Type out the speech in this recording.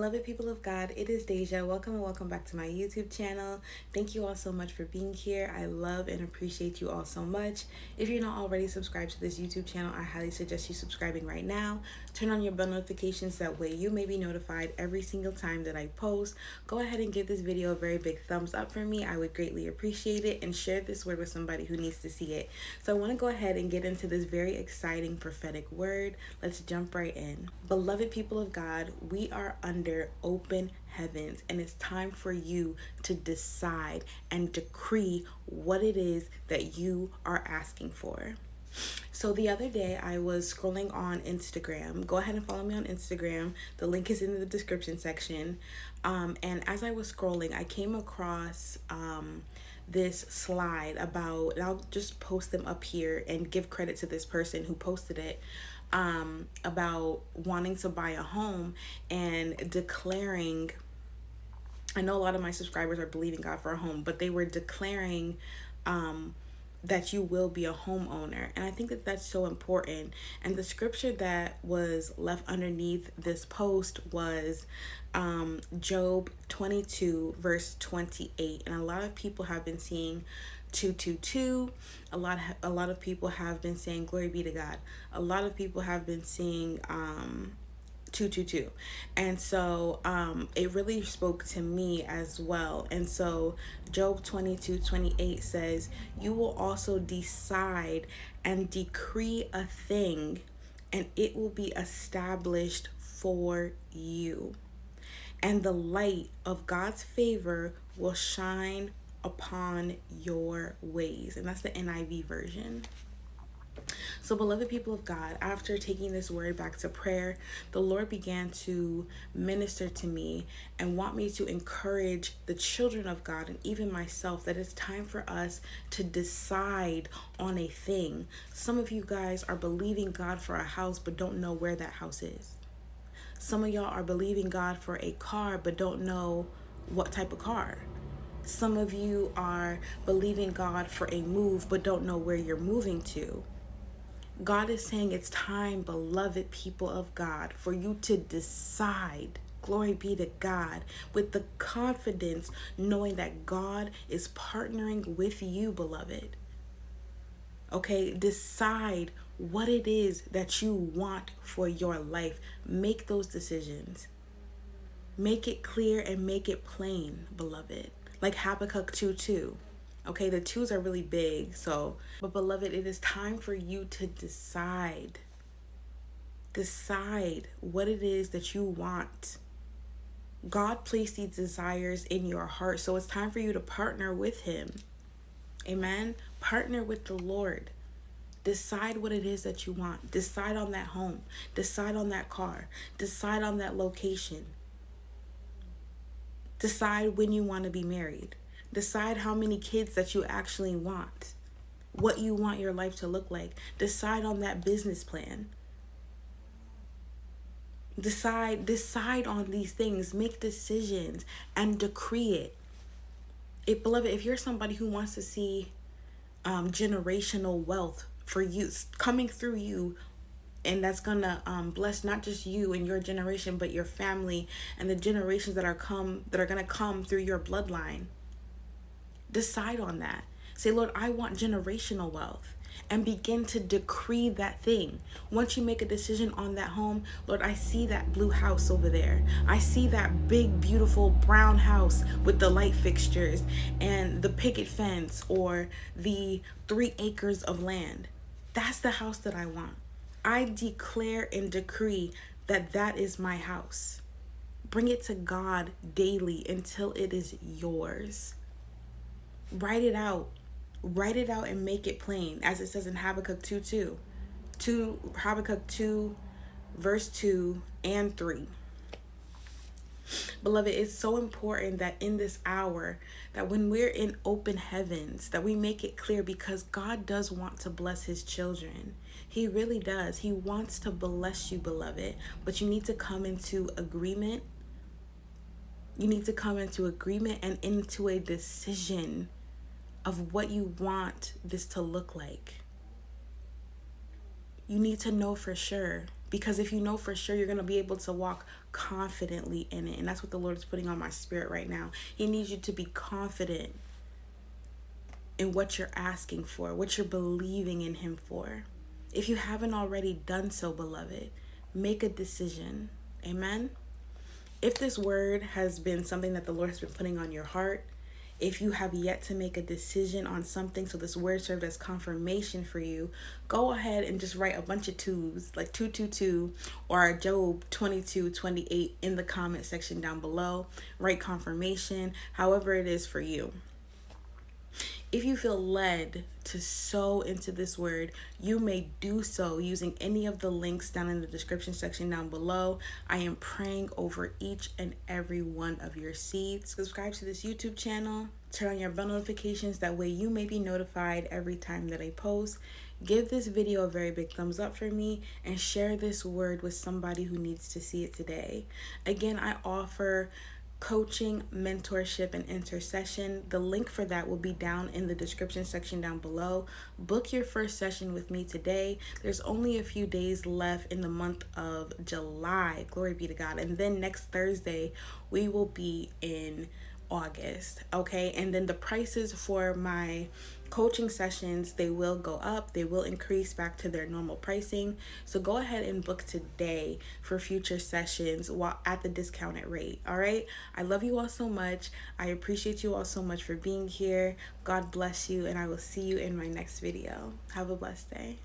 Beloved people of God, it is Deja. Welcome and welcome back to my YouTube channel. Thank you all so much for being here. I love and appreciate you all so much. If you're not already subscribed to this YouTube channel, I highly suggest you subscribing right now. Turn on your bell notifications, that way you may be notified every single time that I post. Go ahead and give this video a very big thumbs up for me. I would greatly appreciate it, and share this word with somebody who needs to see it. So I want to go ahead and get into this very exciting prophetic word. Let's jump right in. Beloved people of God, we are under open heavens, and it's time for you to decide and decree what it is that you are asking for. So the other day I was scrolling on Instagram. Go ahead and follow me on Instagram. The link is in the description section. And as I was scrolling, I came across this slide about, and I'll just post them up here and give credit to this person who posted it, about wanting to buy a home and declaring, I know a lot of my subscribers are believing God for a home, but they were declaring that you will be a homeowner. And I think that that's so important. And the scripture that was left underneath this post was Job 22 verse 28. And a lot of people have been seeing 222. A lot of people have been saying glory be to God. A lot of people have been seeing 222. And so it really spoke to me as well. And so Job 22:28 says, you will also decide and decree a thing, and it will be established for you. And the light of God's favor will shine upon your ways. And that's the NIV version. So beloved people of God, after taking this word back to prayer, the Lord began to minister to me and want me to encourage the children of God and even myself that it's time for us to decide on a thing. Some of you guys are believing God for a house but don't know where that house is. Some of y'all are believing God for a car but don't know what type of car. Some of you are believing God for a move but don't know where you're moving to. God is saying it's time, beloved people of God, for you to decide, glory be to God, with the confidence knowing that God is partnering with you, beloved. Okay, decide what it is that you want for your life. Make those decisions. Make it clear and make it plain, beloved. Like Habakkuk 2:2. Okay, the twos are really big. So, but beloved, it is time for you to decide. Decide what it is that you want. God placed these desires in your heart. So it's time for you to partner with him. Amen. Partner with the Lord. Decide what it is that you want. Decide on that home. Decide on that car. Decide on that location. Decide when you want to be married. Decide how many kids that you actually want. What you want your life to look like. Decide on that business plan. Decide on these things. Make decisions and decree it. Beloved, if you're somebody who wants to see generational wealth for you, coming through you, and that's gonna bless not just you and your generation, but your family and the generations that are gonna come through your bloodline. Decide on that. Say, Lord, I want generational wealth, and begin to decree that thing. Once you make a decision on that home, Lord, I see that blue house over there. I see that big, beautiful brown house with the light fixtures and the picket fence, or the 3 acres of land. That's the house that I want. I declare and decree that that is my house. Bring it to God daily until it is yours. Write it out. Write it out and make it plain, as it says in Habakkuk 2:2. Habakkuk 2 verse 2 and 3. Beloved, it's so important that in this hour, that when we're in open heavens, that we make it clear, because God does want to bless his children. He really does. He wants to bless you, beloved, but you need to come into agreement. You need to come into agreement and into a decision of what you want this to look like. You need to know for sure, Because if you know for sure, you're going to be able to walk confidently in it. And that's what the Lord is putting on my spirit right now. He needs you to be confident in what you're asking for, what you're believing in Him for. If you haven't already done so, beloved, make a decision. Amen. If this word has been something that the Lord has been putting on your heart, if you have yet to make a decision on something, so this word served as confirmation for you, go ahead and just write a bunch of twos, like 222 or Job 22:28 in the comment section down below. Write confirmation, however it is for you. If you feel led to sow into this word, you may do so using any of the links down in the description section down below. I am praying over each and every one of your seeds. Subscribe to this YouTube channel. Turn on your bell notifications. That way you may be notified every time that I post. Give this video a very big thumbs up for me and share this word with somebody who needs to see it today. Again, I offer coaching, mentorship, and intercession. The link for that will be down in the description section down below. Book your first session with me today. There's only a few days left in the month of July. Glory be to God. And then next Thursday, we will be in August. Okay. And then the prices for my coaching sessions, they will go up. They will increase back to their normal pricing. So go ahead and book today for future sessions while at the discounted rate. All right. I love you all so much. I appreciate you all so much for being here. God bless you. And I will see you in my next video. Have a blessed day.